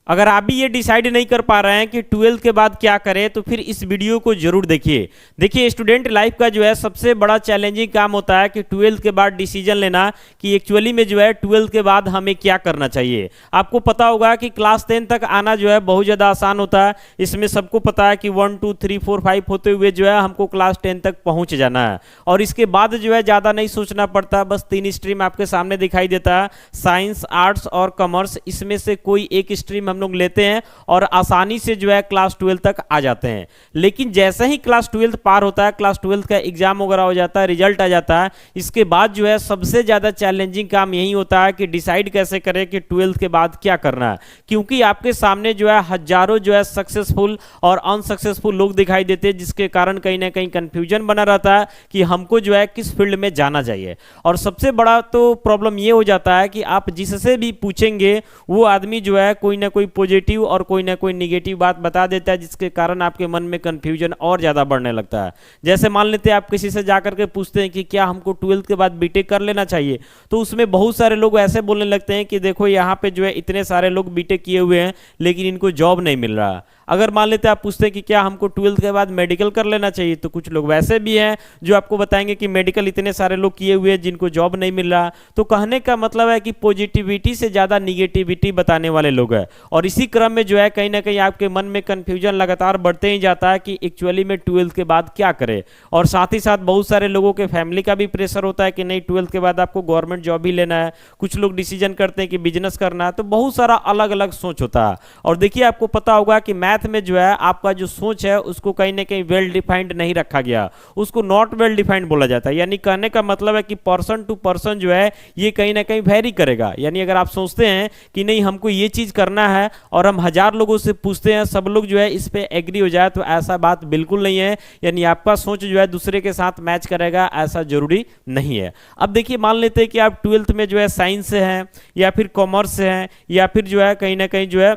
अगर आप भी ये डिसाइड नहीं कर पा रहे हैं कि 12th के बाद क्या करें तो फिर इस वीडियो को जरूर देखिए। देखिए स्टूडेंट लाइफ का जो है सबसे बड़ा चैलेंजिंग काम होता है कि 12th के बाद डिसीजन लेना कि एक्चुअली में जो है 12th के बाद हमें क्या करना चाहिए। आपको पता होगा कि क्लास 10 तक आना जो है बहुत ज़्यादा आसान होता है। इसमें सबको पता है कि 1 2 3 4 5 होते हुए जो है हमको क्लास 10 तक पहुँच जाना है और इसके बाद जो है ज़्यादा नहीं सोचना पड़ता। बस 3 स्ट्रीम आपके सामने दिखाई देता है, साइंस, आर्ट्स और कॉमर्स। इसमें से कोई एक स्ट्रीम हम लोग लेते हैं और आसानी से जो है क्लास 12 तक आ जाते हैं। लेकिन जैसे ही क्लास 12 पार होता है, क्लास 12 का एग्जाम वगैरह हो जाता है, रिजल्ट आ जाता है, इसके बाद जो है सबसे ज़्यादा चैलेंजिंग काम यही होता है कि डिसाइड कैसे करें कि 12th के बाद क्या करना है। क्योंकि आपके सामने जो है हजारों जो है सक्सेसफुल और अनसक्सेसफुल लोग दिखाई देते हैं, जिसके कारण कहीं ना कहीं कंफ्यूजन बना रहता है कि हमको जो है किस फील्ड में जाना चाहिए। और सबसे बड़ा तो प्रॉब्लम ये हो जाता है कि आप जिससे भी पूछेंगे वो आदमी जो है कोई ना कोई पॉजिटिव और कोई ना कोई निगेटिव बात बता देता है, जिसके कारण आपके मन में कंफ्यूजन और ज़्यादा बढ़ने लगता है। जैसे मान लेते हैं आप किसी से जाकर के पूछते हैं कि क्या हमको 12th के बाद बीटेक कर लेना चाहिए, तो उसमें बहुत सारे लोग ऐसे बोलने लगते हैं कि देखो यहाँ पे जो है इतने सारे लोग बीटेक किए हुए हैं लेकिन इनको जॉब नहीं मिल रहा। अगर मान लेते हैं आप पूछते हैं कि क्या हमको 12th के बाद मेडिकल कर लेना चाहिए, तो कुछ लोग वैसे भी हैं जो आपको बताएंगे कि मेडिकल इतने सारे लोग किए हुए हैं जिनको जॉब नहीं मिल रहा। तो कहने का मतलब है कि पॉजिटिविटी से ज़्यादा निगेटिविटी बताने वाले लोग हैं और इसी क्रम में जो है कहीं ना कहीं आपके मन में कन्फ्यूजन लगातार बढ़ते ही जाता है कि एक्चुअली में 12th के बाद क्या करें। और साथ ही साथ बहुत सारे लोगों के फैमिली का भी प्रेशर होता है कि नहीं 12th के बाद आपको गवर्नमेंट जॉब ही लेना है। कुछ लोग डिसीजन करते हैं कि बिजनेस करना है। तो बहुत सारा अलग अलग सोच होता है। और देखिए आपको पता होगा कि मैथ में जो है आपका जो सोच है उसको कहीं ना कहीं वेल डिफाइंड नहीं रखा गया, उसको नॉट वेल डिफाइंड बोला जाता है। यानी कहने का मतलब है कि पर्सन टू पर्सन जो है ये कहीं ना कहीं वेरी करेगा। यानी अगर आप सोचते हैं कि नहीं हमको ये चीज करना है और हम 1000 लोगों से पूछते हैं सब लोग जो है इस पे एग्री हो जाए, तो ऐसा बात बिल्कुल नहीं है। यानी आपका सोच जो है दूसरे के साथ मैच करेगा ऐसा जरूरी नहीं है। अब देखिए मान लेते हैं कि आप 12th में जो है साइंस से हैं या फिर कॉमर्स से हैं या फिर जो है कहीं ना कहीं जो है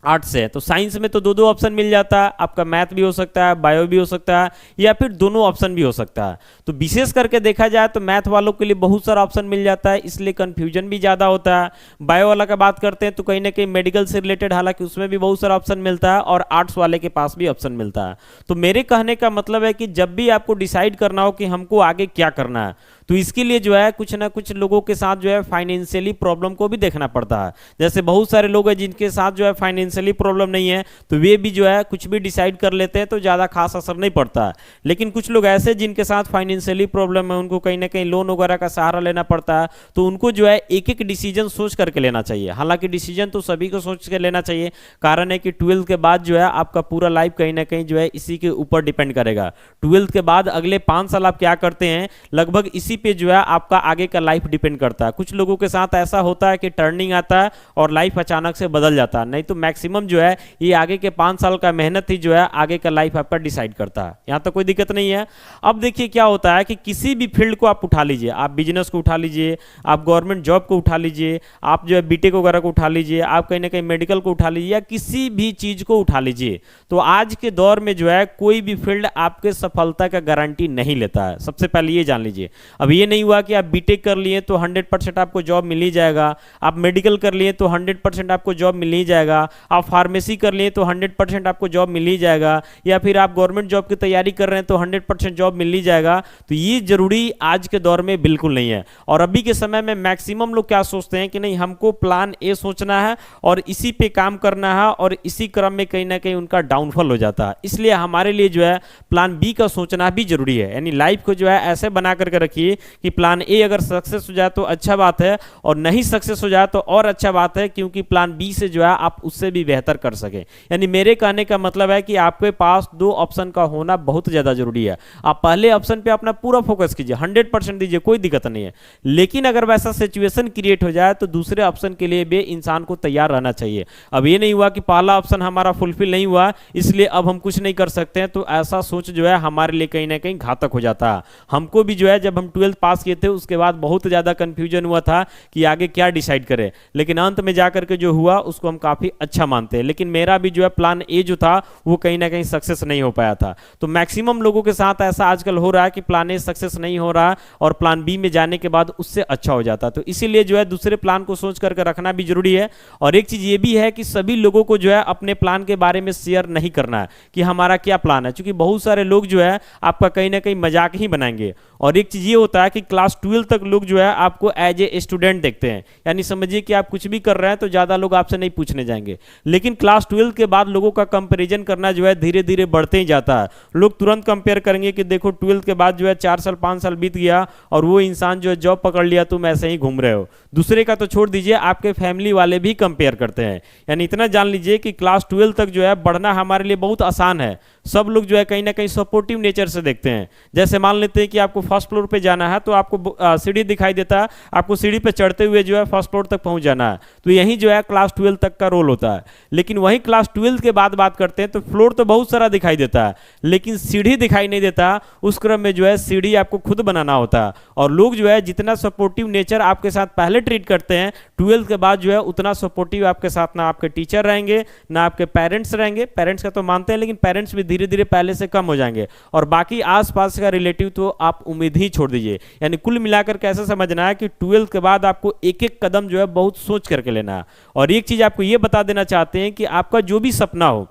आर्ट्स है। तो साइंस में तो दो ऑप्शन मिल जाता है, आपका मैथ भी हो सकता है, बायो भी हो सकता है या फिर दोनों ऑप्शन भी हो सकता है। तो विशेष करके देखा जाए तो मैथ वालों के लिए बहुत सारा ऑप्शन मिल जाता है, इसलिए कंफ्यूजन भी ज़्यादा होता है। बायो वाला का बात करते हैं तो कहीं ना कहीं मेडिकल से रिलेटेड हालांकि उसमें भी बहुत सारा ऑप्शन मिलता है और आर्ट्स वाले के पास भी ऑप्शन मिलता है। तो मेरे कहने का मतलब है कि जब भी आपको डिसाइड करना हो कि हमको आगे क्या करना है, तो इसके लिए जो है कुछ ना कुछ लोगों के साथ जो है फाइनेंशियली प्रॉब्लम को भी देखना पड़ता है। जैसे बहुत सारे लोग हैं जिनके साथ जो है फाइनेंशियली प्रॉब्लम नहीं है, तो वे भी जो है कुछ भी डिसाइड कर लेते हैं तो ज़्यादा खास असर नहीं पड़ता है। लेकिन कुछ लोग ऐसे जिनके साथ फाइनेंशियली प्रॉब्लम है, उनको कहीं ना कहीं लोन वगैरह का सहारा लेना पड़ता है, तो उनको जो है एक एक डिसीजन सोच करके लेना चाहिए। हालांकि डिसीजन तो सभी को सोच के लेना चाहिए, कारण है कि 12th के बाद जो है आपका पूरा लाइफ कहीं ना कहीं जो है इसी के ऊपर डिपेंड करेगा। 12th के बाद अगले 5 साल आप क्या करते हैं, लगभग इसी पे जो है आपका आगे का लाइफ डिपेंड करता है। कुछ लोगों के साथ ऐसा होता है कि टर्निंग आता है और लाइफ अचानक से बदल जाता है, नहीं तो मैक्सिमम जो है ये आगे के 5 साल का मेहनत ही जो है आगे का लाइफ आपका डिसाइड करता है। यहां तो कोई दिक्कत नहीं है। अब देखिए क्या होता है कि किसी भी फील्ड को आप उठा लीजिए, आप बिजनेस को उठा लीजिए, आप गवर्नमेंट जॉब को उठा लीजिए, आप जो है बीटेक वगैरह को उठा लीजिए, आप कहीं ना कहीं मेडिकल को उठा लीजिए या किसी भी चीज को उठा लीजिए, तो आज के दौर में जो है कोई भी फील्ड आपके सफलता का गारंटी नहीं लेता है। सबसे पहले ये जान लीजिए। अब ये नहीं हुआ कि आप बीटेक कर लिए तो 100% आपको जॉब मिल ही जाएगा, आप मेडिकल कर लिए तो 100% आपको जॉब मिल ही जाएगा, आप फार्मेसी कर लिए तो 100% आपको जॉब मिल ही जाएगा, या फिर आप गवर्नमेंट जॉब की तैयारी कर रहे हैं तो 100% जॉब मिल ही जाएगा। तो ये जरूरी आज के दौर में बिल्कुल नहीं है। और अभी के समय में मैक्सिमम लोग क्या सोचते हैं कि नहीं हमको प्लान ए सोचना है और इसी पे काम करना है, और इसी क्रम में कहीं ना कहीं उनका डाउनफॉल हो जाता है। इसलिए हमारे लिए जो है प्लान बी का सोचना भी जरूरी है। यानी लाइफ को जो है ऐसे बना करके रखिए कि प्लान ए अगर सक्सेस हो जाए तो अच्छा बात है और नहीं सक्सेस हो जाए तो और अच्छा बात है, क्योंकि प्लान बी से जो है आप उससे भी बेहतर कर सके। यानी मेरे कहने का मतलब है कि आपके पास 2 ऑप्शन का होना बहुत ज्यादा जरूरी है। आप पहले ऑप्शन पे अपना पूरा फोकस कीजिए, 100% दीजिए, कोई दिक्कत नहीं है। लेकिन अगर वैसा सिचुएशन क्रिएट हो जाए तो दूसरे ऑप्शन के लिए भी इंसान को तैयार रहना चाहिए। अब ये नहीं हुआ कि पहला ऑप्शन हमारा फुलफिल नहीं हुआ इसलिए अब हम कुछ नहीं कर सकते हैं, तो ऐसा सोच जो है हमारे लिए कहीं ना कहीं घातक हो जाता है। हमको भी जो है जब हम ट्वेल्थ पास किए थे उसके बाद बहुत ज़्यादा कन्फ्यूजन हुआ था कि आगे क्या डिसाइड करें, लेकिन अंत में जाकर के जो हुआ उसको हम काफ़ी अच्छा मानते हैं। लेकिन मेरा भी जो है प्लान ए जो था वो कहीं ना कहीं सक्सेस नहीं हो पाया था। तो मैक्सिमम लोगों के साथ ऐसा आजकल हो रहा है कि प्लान ए सक्सेस नहीं हो रहा और प्लान बी में जाने के बाद उससे अच्छा हो जाता। तो इसीलिए जो है दूसरे प्लान को सोच करके रखना भी जरूरी है। और एक चीज़ ये भी है कि सभी लोगों को जो है अपने प्लान के बारे में शेयर नहीं करना है कि हमारा क्या प्लान है, क्योंकि बहुत सारे लोग जो है आपका कहीं ना कहीं मजाक ही बनाएंगे। और एक चीज़ ये होता है कि क्लास 12 तक लोग जो है आपको एज ए स्टूडेंट देखते हैं, यानी समझिए कि आप कुछ भी कर रहे हैं तो ज़्यादा लोग आपसे नहीं पूछने जाएंगे। लेकिन क्लास 12 के बाद लोगों का कंपैरिजन करना जो है धीरे धीरे बढ़ते ही जाता है। लोग तुरंत कंपेयर करेंगे कि देखो 12 के बाद जो है 4 साल 5 साल बीत गया और वो इंसान जो है जॉब पकड़ लिया, तुम ऐसे ही घूम रहे हो। दूसरे का तो छोड़ दीजिए, आपके फैमिली वाले भी कंपेयर करते हैं। यानी इतना जान लीजिए कि क्लास 12 तक जो है बढ़ना हमारे लिए बहुत आसान है। सब लोग जो है कहीं ना कहीं सपोर्टिव नेचर से देखते हैं। जैसे मान लेते हैं कि आपको फर्स्ट फ्लोर पे जाना है तो आपको सीढ़ी दिखाई देता है, आपको सीढ़ी पे चढ़ते हुए जो है फर्स्ट फ्लोर तक पहुंच जाना है। तो यही जो है क्लास 12 तक का रोल होता है। लेकिन वही क्लास 12 के बाद बात करते हैं तो फ्लोर तो बहुत सारा दिखाई देता है, लेकिन सीढ़ी दिखाई नहीं देता। उस क्रम में जो है सीढ़ी आपको खुद बनाना होता है। और लोग जो है जितना सपोर्टिव नेचर आपके साथ पहले ट्रीट करते हैं, 12 के बाद जो है उतना सपोर्टिव आपके साथ ना आपके टीचर रहेंगे ना आपके पेरेंट्स रहेंगे। पेरेंट्स का तो मानते हैं, लेकिन पेरेंट्स भी धीरे धीरे पहले से कम हो जाएंगे। और बाकी आसपास का रिलेटिव तो आप उम्मीद ही छोड़ दीजिए। यानी कुल मिलाकर कैसे समझना है कि 12 के बाद आपको एक एक कदम जो है बहुत सोच करके लेना है। और एक चीज आपको यह बता देना चाहते हैं कि आपका जो भी सपना हो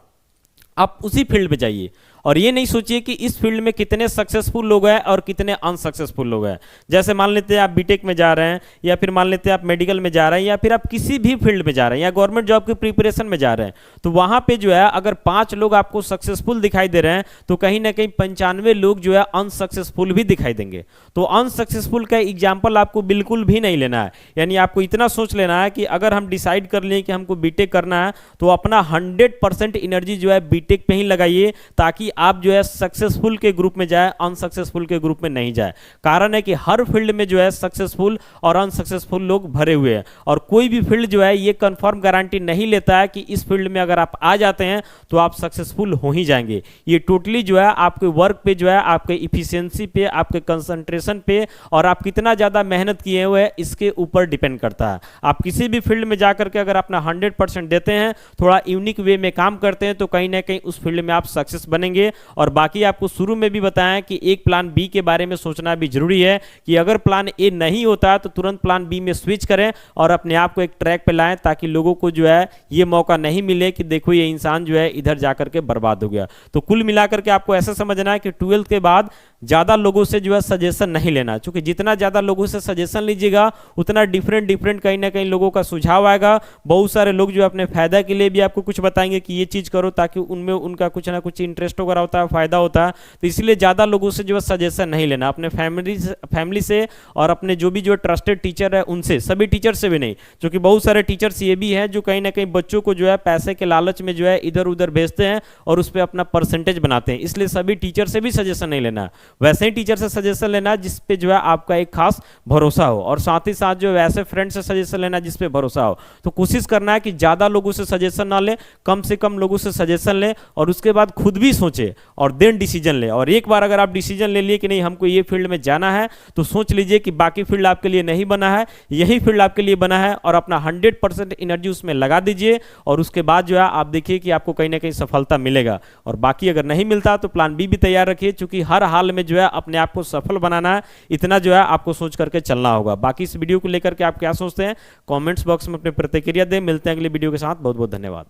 आप उसी फील्ड में जाइए। और ये नहीं सोचिए कि इस फील्ड में कितने सक्सेसफुल लोग हैं और कितने अनसक्सेसफुल लोग हैं। जैसे मान लेते हैं आप बीटेक में जा रहे हैं, या फिर मान लेते हैं आप मेडिकल में जा रहे हैं, या फिर आप किसी भी फील्ड में जा रहे हैं, या गवर्नमेंट जॉब की प्रिपरेशन में जा रहे हैं, तो वहां पे जो है अगर 5 लोग आपको सक्सेसफुल दिखाई दे रहे हैं तो कहीं ना कहीं 95 लोग जो है अनसक्सेसफुल भी दिखाई देंगे। तो अनसक्सेसफुल का एग्जाम्पल आपको बिल्कुल भी नहीं लेना है। यानी आपको इतना सोच लेना है कि अगर हम डिसाइड कर लें कि हमको बीटेक करना है तो अपना 100% एनर्जी जो है बीटेक पे ही लगाइए, ताकि आप जो है सक्सेसफुल के ग्रुप में जाए, अनसक्सेसफुल के ग्रुप में नहीं जाए। कारण है कि हर फील्ड में जो है सक्सेसफुल और अनसक्सेसफुल लोग भरे हुए हैं। और कोई भी फील्ड जो है ये कंफर्म गारंटी नहीं लेता है कि इस फील्ड में अगर आप आ जाते हैं तो आप सक्सेसफुल हो ही जाएंगे। ये टोटली जो है आपके वर्क पे जो है, आपके इफिशियंसी पे, आपके कंसंट्रेशन पे और आप कितना ज़्यादा मेहनत किए हुए हैं इसके ऊपर डिपेंड करता है। आप किसी भी फील्ड में जाकर के अगर अपना 100% देते हैं, थोड़ा यूनिक वे में काम करते हैं, तो कहीं ना कहीं उस फील्ड में आप सक्सेस बनेंगे। और बाकी आपको शुरू में भी बताया कि एक प्लान बी के बारे में सोचना भी जरूरी है कि अगर प्लान ए नहीं होता तो तुरंत प्लान बी में स्विच करें और अपने आप को एक ट्रैक पे लाएं, ताकि लोगों को जो है ये मौका नहीं मिले कि देखो ये इंसान जो है इधर जाकर के बर्बाद हो गया। तो कुल मिलाकर के आपको ऐसा समझना है कि 12 के बाद ज़्यादा लोगों से जो है सजेशन नहीं लेना, क्योंकि जितना ज़्यादा लोगों से सजेशन लीजिएगा उतना डिफरेंट कहीं ना कहीं लोगों का सुझाव आएगा। बहुत सारे लोग जो अपने फायदा के लिए भी आपको कुछ बताएंगे कि ये चीज़ करो, ताकि उनमें उनका कुछ ना कुछ इंटरेस्ट वगैरह होता है, फायदा होता है। तो इसलिए ज़्यादा लोगों से जो है सजेशन नहीं लेना, अपने फैमिली से और अपने जो भी जो ट्रस्टेड टीचर है उनसे, सभी टीचर से भी नहीं, क्योंकि बहुत सारे टीचर्स ये भी हैं जो कहीं ना कहीं बच्चों को जो है पैसे के लालच में जो है इधर उधर भेजते हैं और उस पर अपना परसेंटेज बनाते हैं। इसलिए सभी टीचर से भी सजेशन नहीं लेना। वैसे ही टीचर से सजेशन लेना जिस पे जो है आपका एक खास भरोसा हो, और साथ ही साथ जो वैसे फ्रेंड से सजेशन लेना जिस पे भरोसा हो। तो कोशिश करना है कि ज़्यादा लोगों से सजेशन ना लें, कम से कम लोगों से सजेशन लें और उसके बाद खुद भी सोचें और देन डिसीजन लें। और एक बार अगर आप डिसीजन ले लिए कि नहीं हमको ये फील्ड में जाना है, तो सोच लीजिए कि बाकी फील्ड आपके लिए नहीं बना है, यही फील्ड आपके लिए बना है, और अपना 100% एनर्जी उसमें लगा दीजिए। और उसके बाद जो है आप देखिए कि आपको कहीं ना कहीं सफलता मिलेगा। और बाकी अगर नहीं मिलता तो प्लान बी भी तैयार रखिए, क्योंकि हर हाल में जो है अपने आप को सफल बनाना है, इतना जो है आपको सोच करके चलना होगा। बाकी इस वीडियो को लेकर के आप क्या सोचते हैं, कमेंट्स बॉक्स में अपनी प्रतिक्रिया दें। मिलते हैं अगले वीडियो के साथ। बहुत बहुत धन्यवाद।